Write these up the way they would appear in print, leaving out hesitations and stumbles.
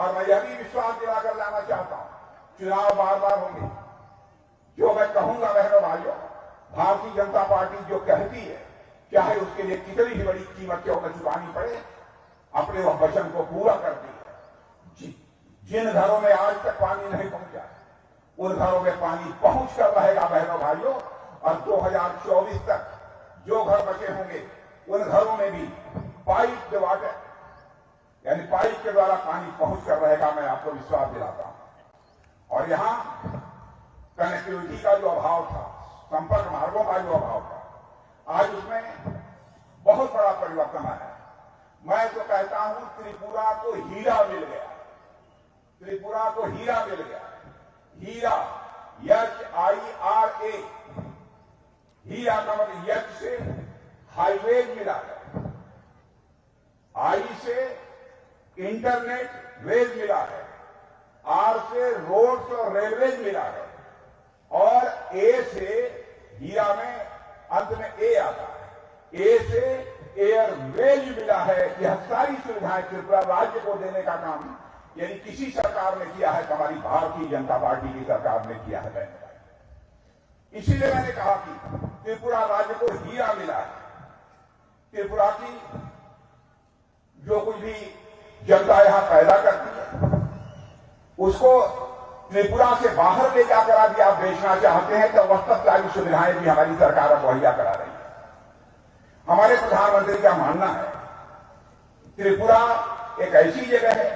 और मैं यह भी विश्वास दिलाकर लाना चाहता हूं, चुनाव बार बार होंगे। जो मैं कहूंगा बहनों भाइयों, भारतीय जनता पार्टी जो कहती है, चाहे उसके लिए कितनी ही बड़ी कीमत क्यों न चुकानी पड़े, अपने वह वचन को पूरा करती है। जिन घरों में आज तक पानी नहीं पहुंचा, उन घरों में पानी पहुंच कर रहेगा बहनों भाइयों, और 2024 तक जो घर बचे होंगे उन घरों में भी पाइप द वाटर, यानी पाइप के द्वारा पानी पहुंच कर रहेगा। मैं आपको विश्वास दिलाता हूं। और यहां कनेक्टिविटी का जो अभाव था, संपर्क मार्गों का जो अभाव था, आज उसमें बहुत बड़ा परिवर्तन आया। मैं तो कहता हूं त्रिपुरा को हीरा मिल गया, त्रिपुरा को हीरा मिल गया। हीरा HIRA, हीरा का मतलब यच से हाईवेज मिला है, आई से इंटरनेट वेज मिला है, आर से रोड्स और रेलवेज मिला है, और ए से हीरा में अंत में ए आता है, ए से एयरवेज मिला है। यह सारी सुविधाएं त्रिपुरा राज्य को देने का काम यानी किसी सरकार ने किया है, हमारी भारतीय जनता पार्टी की सरकार ने किया है। इसीलिए मैंने कहा कि त्रिपुरा राज्य को हीरा मिला है। त्रिपुरा की जो कुछ भी जनता यहां पैदा करती है, उसको त्रिपुरा से बाहर ले जाकर यदि आप बेचना चाहते हैं तो वस्तुतः सुविधाएं भी हमारी सरकार मुहैया करा रही है। हमारे प्रधानमंत्री का मानना है त्रिपुरा एक ऐसी जगह है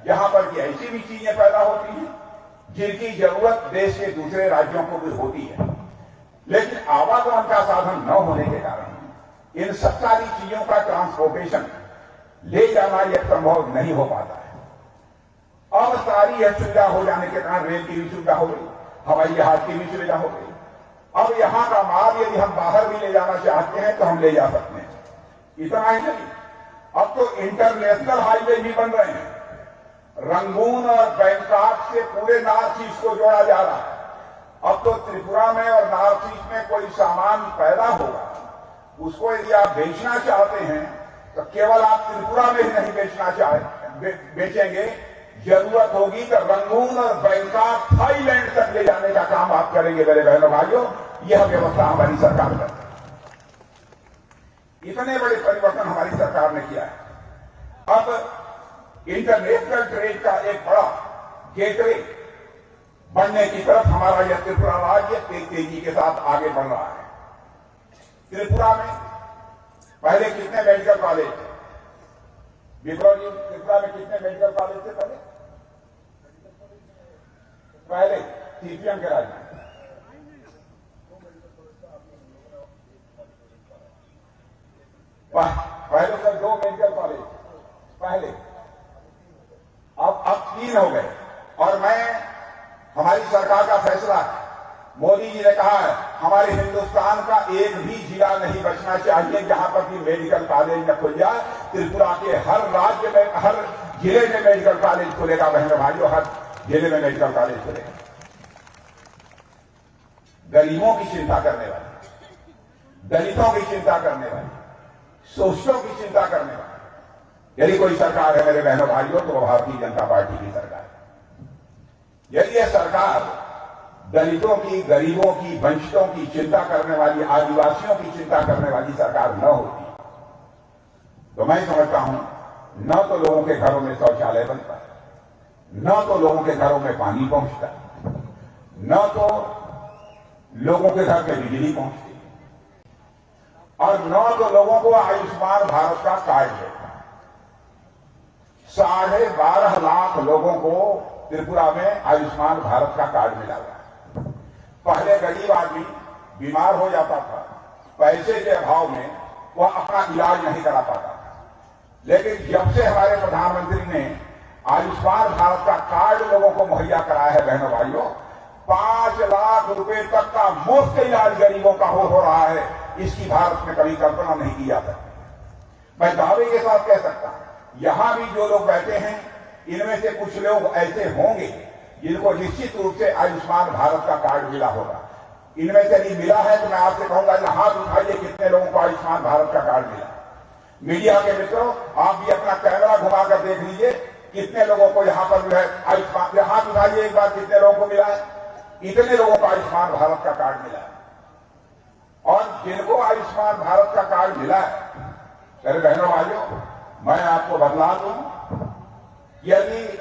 जहां पर की ऐसी भी चीजें पैदा होती हैं जिनकी जरूरत देश के दूसरे राज्यों को भी होती है, लेकिन आवागमन का साधन न होने के कारण इन सब सारी चीजों का ट्रांसपोर्टेशन ले जाना यह संभव नहीं हो पाता है। अब सारी यह सुविधा हो जाने के कारण रेल की भी सुविधा हो गई, हवाई जहाज की भी सुविधा हो गई। अब यहां का माल यदि हम बाहर भी ले जाना चाहते हैं तो हम ले जा सकते हैं। इतना ही नहीं, अब तो इंटरनेशनल हाईवे भी बन रहे हैं। रंगून और बैंकॉक से पूरे नॉर्थ ईस्ट को जोड़ा जा रहा है। अब तो त्रिपुरा में और नॉर्थ ईस्ट में कोई सामान पैदा होगा, उसको यदि आप बेचना चाहते हैं तो केवल आप त्रिपुरा में ही नहीं बेचेंगे, जरूरत होगी तो रंगून और बैंकॉक थाईलैंड तक ले जाने का काम आप करेंगे। मेरे बहनों भाइयों, यह व्यवस्था हमारी सरकार करती है। इतने बड़े परिवर्तन हमारी सरकार ने किया है। अब इंटरनेशनल ट्रेड का एक बड़ा गेटवे बनने की तरफ हमारा यह त्रिपुरा राज्य तेजी के साथ आगे बढ़ रहा है। त्रिपुरा में पहले कितने मेडिकल कॉलेज थे? विप्लव जी, त्रिपुरा में कितने मेडिकल कॉलेज थे पहले सीपीएम के राज्य में? पहले सर 2 मेडिकल कॉलेज पहले, अब 3 हो गए। और हमारी सरकार का फैसला है, मोदी जी ने कहा है हमारे हिंदुस्तान का एक भी जिला नहीं बचना चाहिए जहां पर भी मेडिकल कॉलेज न खुल जाए। त्रिपुरा के हर राज्य में, हर जिले में मेडिकल कॉलेज खुलेगा। बहनों भाइयों, हर जिले में मेडिकल कॉलेज खुलेगा। गरीबों की चिंता करने वाली, दलितों की चिंता करने वाली, शोषितों की चिंता करने वाली यदि कोई सरकार है मेरे बहनों भाइयों तो वह भारतीय जनता पार्टी की सरकार है। यदि यह सरकार दलितों की, गरीबों की, वंचितों की चिंता करने वाली, आदिवासियों की चिंता करने वाली सरकार न होती तो मैं समझता हूं न तो लोगों के घरों में शौचालय बनता, न तो लोगों के घरों में पानी पहुंचता, न तो लोगों के घर में बिजली पहुंचती, और न तो लोगों को आयुष्मान भारत का कार्ड देता। 12.5 लाख लोगों को त्रिपुरा में आयुष्मान भारत का कार्ड मिला हुआ है। पहले गरीब आदमी बीमार हो जाता था, पैसे के अभाव में वह अपना इलाज नहीं करा पाता था, लेकिन जब से हमारे प्रधानमंत्री ने आयुष्मान भारत का कार्ड लोगों को मुहैया कराया है बहनों भाइयों, 5 लाख रुपए तक का मुफ्त इलाज गरीबों का हो रहा है। इसकी भारत में कभी कल्पना नहीं की जा सकती। मैं दावे के साथ कह सकता हूं, यहां भी जो लोग बैठे हैं इनमें से कुछ लोग ऐसे होंगे जिनको निश्चित रूप से आयुष्मान भारत का कार्ड मिला होगा। इनमें से नहीं मिला है तो मैं आपसे कहूंगा हाथ उठाइए कितने लोगों को आयुष्मान भारत का कार्ड मिला। मीडिया के मित्रों, आप भी अपना कैमरा घुमाकर देख लीजिए कितने लोगों को यहां पर जो है आयुष्मान, हाथ उठाइए एक बार, कितने लोगों को मिला है? इतने लोगों को आयुष्मान भारत का कार्ड मिला है। और जिनको आयुष्मान भारत का कार्ड मिला है, मेरे बहनों भाइयों, मैं आपको बतला दूं, यदि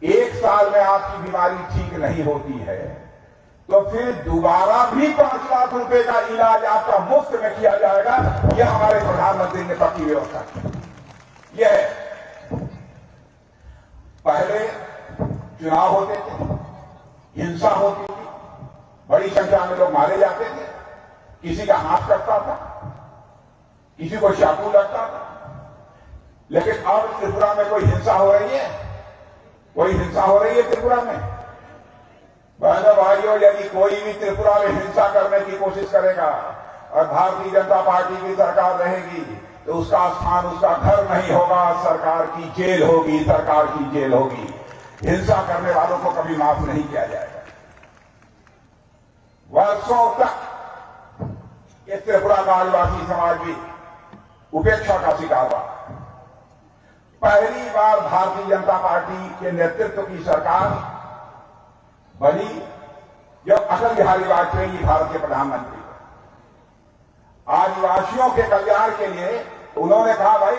1 साल में आपकी बीमारी ठीक नहीं होती है तो फिर दोबारा भी 5 लाख रुपए का इलाज आपका मुफ्त में किया जाएगा। यह हमारे प्रधानमंत्री ने पक्की व्यवस्था की। यह है, पहले चुनाव होते थे, हिंसा होती थी, बड़ी संख्या में लोग मारे जाते थे, किसी का हाथ कटता था, किसी को चाकू लगता था। लेकिन अब त्रिपुरा में कोई हिंसा हो रही है? कोई हिंसा हो रही है त्रिपुरा में? बहनों भाइयों, यदि कोई भी त्रिपुरा में हिंसा करने की कोशिश करेगा और भारतीय जनता पार्टी की सरकार रहेगी तो उसका स्थान उसका घर नहीं होगा, सरकार की जेल होगी, सरकार की जेल होगी। हिंसा करने वालों को कभी माफ नहीं किया जाएगा। वर्षों तक इस त्रिपुरा का आदिवासी समाज भी उपेक्षा का शिकार रहा। पहली बार भारतीय जनता पार्टी के नेतृत्व की सरकार बनी जब अटल बिहारी वाजपेयी भारत के प्रधानमंत्री। आदिवासियों के कल्याण के लिए उन्होंने कहा, भाई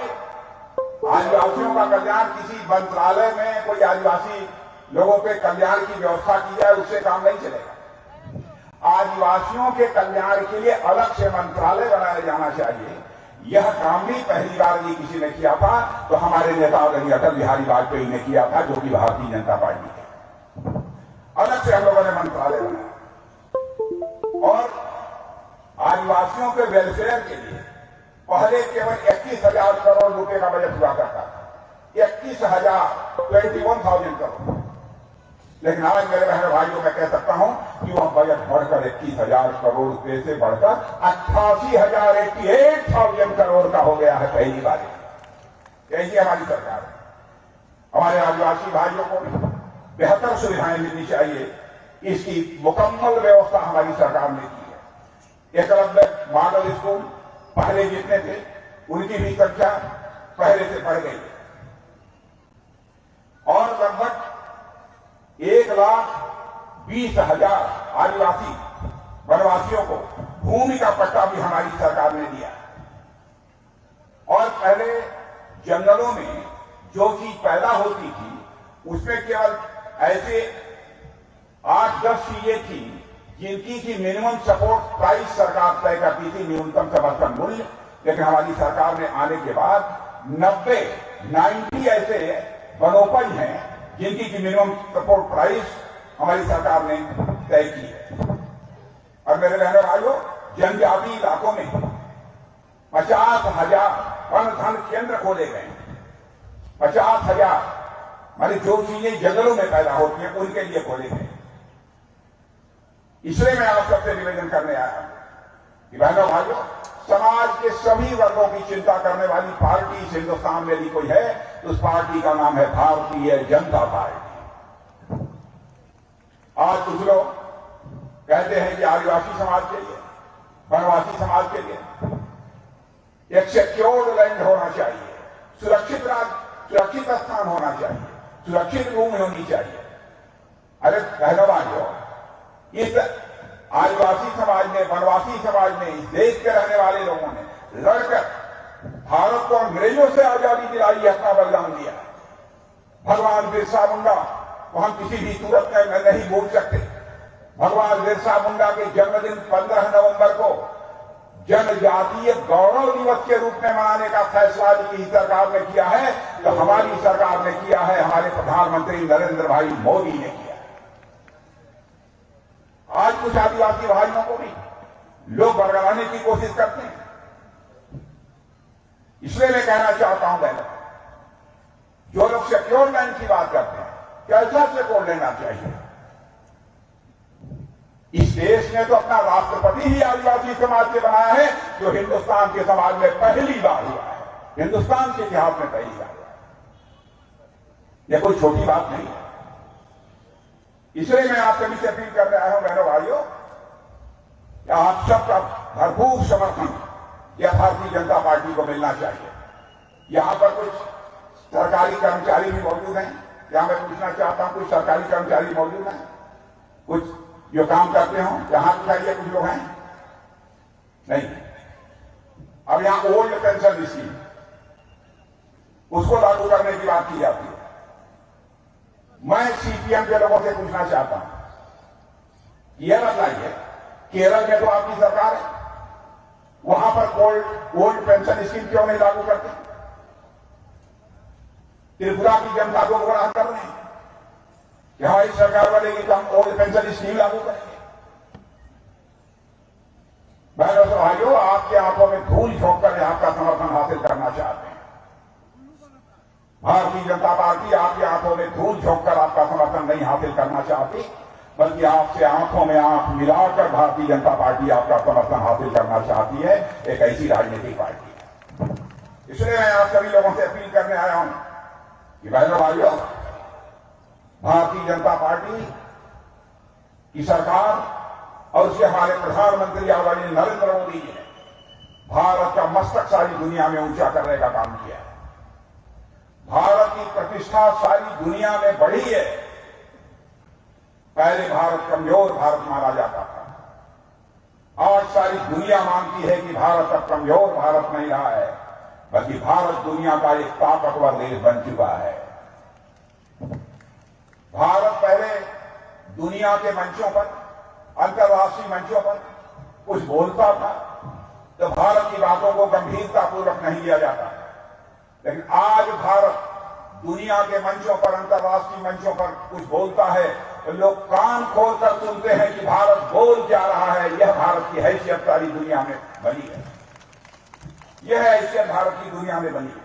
आदिवासियों का कल्याण किसी मंत्रालय में कोई आदिवासी लोगों के कल्याण की व्यवस्था की जाए, उससे काम नहीं चलेगा। आदिवासियों के कल्याण के लिए अलग से मंत्रालय बनाया जाना चाहिए। यह काम भी पहली बार यदि किसी ने किया था तो हमारे नेता अटल बिहारी वाजपेयी ने किया था, जो कि भारतीय जनता पार्टी है। अलग से हम लोगों ने मंत्रालय बनाया और आदिवासियों के वेलफेयर के लिए पहले केवल 21,000 करोड़ रुपए का बजट हुआ करता था। 21,000 करोड़। लेकिन आज मेरे बहनों भाइयों मैं कह सकता हूं कि वह बजट बढ़कर 21,000 करोड़ रुपए से बढ़कर 88,000 करोड़ का हो गया है पहली बार। यही हमारी सरकार है। हमारे आदिवासी भाइयों को भी बेहतर सुविधाएं मिलनी चाहिए, इसकी मुकम्मल व्यवस्था हमारी सरकार ने की है। एकलव्य मॉडल स्कूल पहले जितने थे उनकी भी संख्या पहले से बढ़ गई और लगभग 1,20,000 आदिवासी वनवासियों को भूमि का पट्टा भी हमारी सरकार ने दिया। और पहले जंगलों में जो चीज पैदा होती थी उसमें केवल ऐसे 8-10 चीजें थी जिनकी की मिनिमम सपोर्ट प्राइस सरकार तय करती थी, न्यूनतम समर्थन मूल्य। लेकिन हमारी सरकार ने आने के बाद 90 ऐसे वनोपज हैं जिनकी की मिनिमम सपोर्ट प्राइस हमारी सरकार ने तय की है। और मेरे बहनों भाइयों, जनजातीय इलाकों में 50,000 वन धन केंद्र खोले गए। 50,000 माने जो चीजें जंगलों में पैदा होती हैं उनके लिए खोले गए। इसलिए मैं आप सबसे निवेदन करने आया हूं कि बहनों भाइयों, समाज के सभी वर्गों की चिंता करने वाली पार्टी इस हिंदुस्तान में यदि कोई है तो उस पार्टी का नाम है भारतीय जनता पार्टी। आज कुछ लोग कहते हैं कि आदिवासी समाज के लिए, वनवासी समाज के लिए एक सिक्योर्ड लैंड होना चाहिए, सुरक्षित स्थान होना चाहिए, सुरक्षित भूमि होनी चाहिए। अरे बहनों भाइयों, इस आदिवासी समाज ने, वनवासी समाज ने, इस देश के रहने वाले लोगों ने लड़कर भारत को अंग्रेजों से आजादी दिलाई, अपना बलिदान दिया। भगवान बिरसा मुंडा को हम किसी भी सूरत में नहीं भूल सकते। भगवान बिरसा मुंडा के जन्मदिन 15 नवंबर को जनजातीय गौरव दिवस के रूप में मनाने का फैसला की सरकार ने किया है, तो हमारी सरकार ने किया है, हमारे प्रधानमंत्री नरेंद्र भाई मोदी ने किया। आज कुछ आदिवासी भाइयों को भी लोग बरगलाने की कोशिश करते हैं। इसलिए मैं कहना चाहता हूं बहनों, जो लोग सिक्योर लैंड की बात करते हैं, कैसा सिक्योर लेना चाहिए? इस देश ने तो अपना राष्ट्रपति ही आदिवासी समाज से बनाया है, जो हिंदुस्तान के समाज में पहली बार हुआ है, हिंदुस्तान के इतिहास में पहली बार हुआ है। यह कोई छोटी बात नहीं है। इसलिए मैं आप सभी से अपील करने आया हूं बहनों भाइयों, आप सबका भरपूर समर्थन यह भारतीय जनता पार्टी को मिलना चाहिए। यहां पर कुछ सरकारी कर्मचारी भी मौजूद हैं। क्या मैं पूछना चाहता हूं, कुछ सरकारी कर्मचारी मौजूद हैं, कुछ जो काम करते हो, जहां दिखाइए कुछ लोग हैं? नहीं। अब यहां ओल्ड पेंशन स्कीम, उसको लागू करने की बात की जाती है। मैं सीपीएम के लोगों से पूछना चाहता हूं, यह बताइए, केरल में तो आपकी सरकार है, वहां पर ओल्ड पेंशन स्कीम क्यों नहीं लागू करते? त्रिपुरा की जनता को गुमराह कर रहे हैं कि हमारी सरकार बनेगी तो हम ओल्ड पेंशन स्कीम लागू करेंगे। बहनों और भाइयों, आपके हाथों में धूल झोंक कर आपका समर्थन हासिल करना चाहते हैं। भारतीय जनता पार्टी आपके हाथों में धूल झोंक कर आपका समर्थन नहीं हासिल करना चाहती, बल्कि आपसे आंखों में आंख मिलाकर भारतीय जनता पार्टी आपका समर्थन हासिल करना चाहती है। एक ऐसी राजनीतिक पार्टी है। इसलिए मैं आप सभी लोगों से अपील करने आया हूं कि बहनों भाइयों, भारतीय जनता पार्टी की सरकार और उसके हमारे प्रधानमंत्री आदरणीय नरेंद्र मोदी जी ने भारत का मस्तक सारी दुनिया में ऊंचा करने का काम किया है। भारत की प्रतिष्ठा सारी दुनिया में बढ़ी है। पहले भारत कमजोर भारत माना जाता था, आज सारी दुनिया मानती है कि भारत अब कमजोर भारत नहीं रहा है, बल्कि भारत दुनिया का एक ताकतवर देश बन चुका है। भारत पहले दुनिया के मंचों पर, अंतर्राष्ट्रीय मंचों पर कुछ बोलता था तो भारत की बातों को गंभीरतापूर्वक नहीं लिया जाता, लेकिन आज भारत दुनिया के मंचों पर, अंतर्राष्ट्रीय मंचों पर कुछ बोलता है तो लोग कान खोलकर सुनते हैं कि भारत बोल क्या रहा है। यह भारत की हैसियत सारी दुनिया में बनी है। यह हैसियत भारत की दुनिया में बनी है।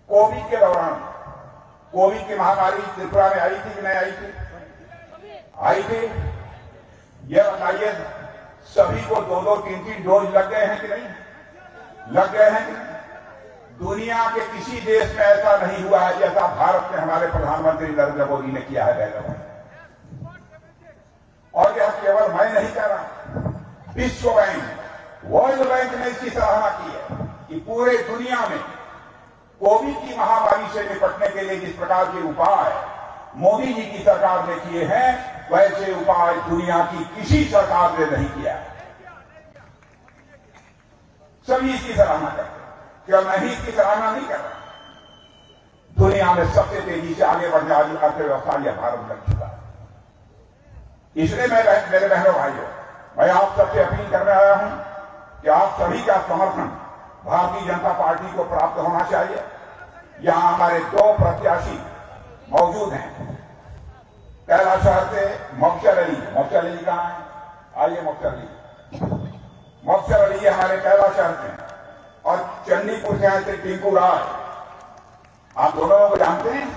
कोविड के दौरान, कोविड की महामारी त्रिपुरा में आई थी कि नहीं आई थी? आई थी। यह बताइए, सभी को 2-2, 3-3 डोज लग गए हैं कि नहीं? लग गए हैं कि नहीं? दुनिया के किसी देश में ऐसा नहीं हुआ है जैसा भारत में हमारे प्रधानमंत्री नरेंद्र मोदी ने किया है बहनों। और यह केवल मैं नहीं कह रहा, विश्व बैंक, वर्ल्ड बैंक ने इसकी सराहना की है कि पूरे दुनिया में कोविड की महामारी से निपटने के लिए जिस प्रकार के उपाय मोदी जी की सरकार ने किए हैं, वैसे उपाय दुनिया की किसी सरकार ने नहीं किया है। सभी इसकी सराहना करते हैं, क्या मैं ही इसकी सराहना नहीं कर रहा। दुनिया में सबसे तेजी से आगे बढ़ने वाली अर्थव्यवस्था यह भारत बन चुका है। इसलिए मेरे बहनों भाइयों, मैं आप सबसे अपील करने आया हूं कि आप सभी का समर्थन भारतीय जनता पार्टी को प्राप्त होना चाहिए। यहां हमारे 2 प्रत्याशी मौजूद हैं। कैलाश शहर से मोक्शर अली, मोक्शर अली कहां है? आइए मोक्शर अली। मोक्शर अली ये हमारे कैलाश शहर से, और चंडीपुर से आए थे टिंकू राज। आप दोनों को जानते हैं?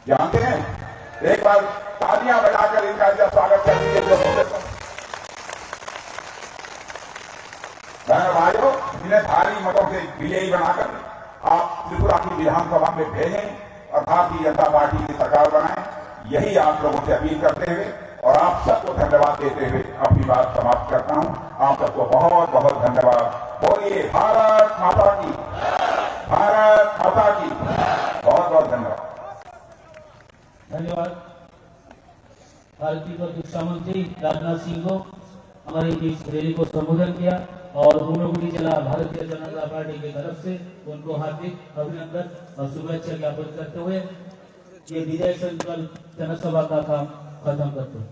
जानते हैं? एक बार तालियां बजाकर इनका जब स्वागत कर दीजिए। बहनों भाइयों, इन्हें भारी मतों से विजयी बनाकर आप त्रिपुरा की विधानसभा में भेजें और भारतीय जनता पार्टी की सरकार बनाएं। यही आप लोगों से अपील करते हुए और आप सबको धन्यवाद देते हुए अपनी बात समाप्त करता हूं। आप सबको बहुत बहुत धन्यवाद। बोलिए भारत माता की, भारत माता की। बहुत बहुत धन्यवाद। धन्यवाद भारतीय प्रतिरक्षा मंत्री राजनाथ सिंह को हमारी इस रैली को संबोधन किया, और ऊनोगुड़ी जिला भारतीय जनता पार्टी की तरफ से उनको हार्दिक अभिनंदन और शुभेच्छा ज्ञापन करते हुए ये विजय संकल्प जनसभा का काम खत्म करते हैं।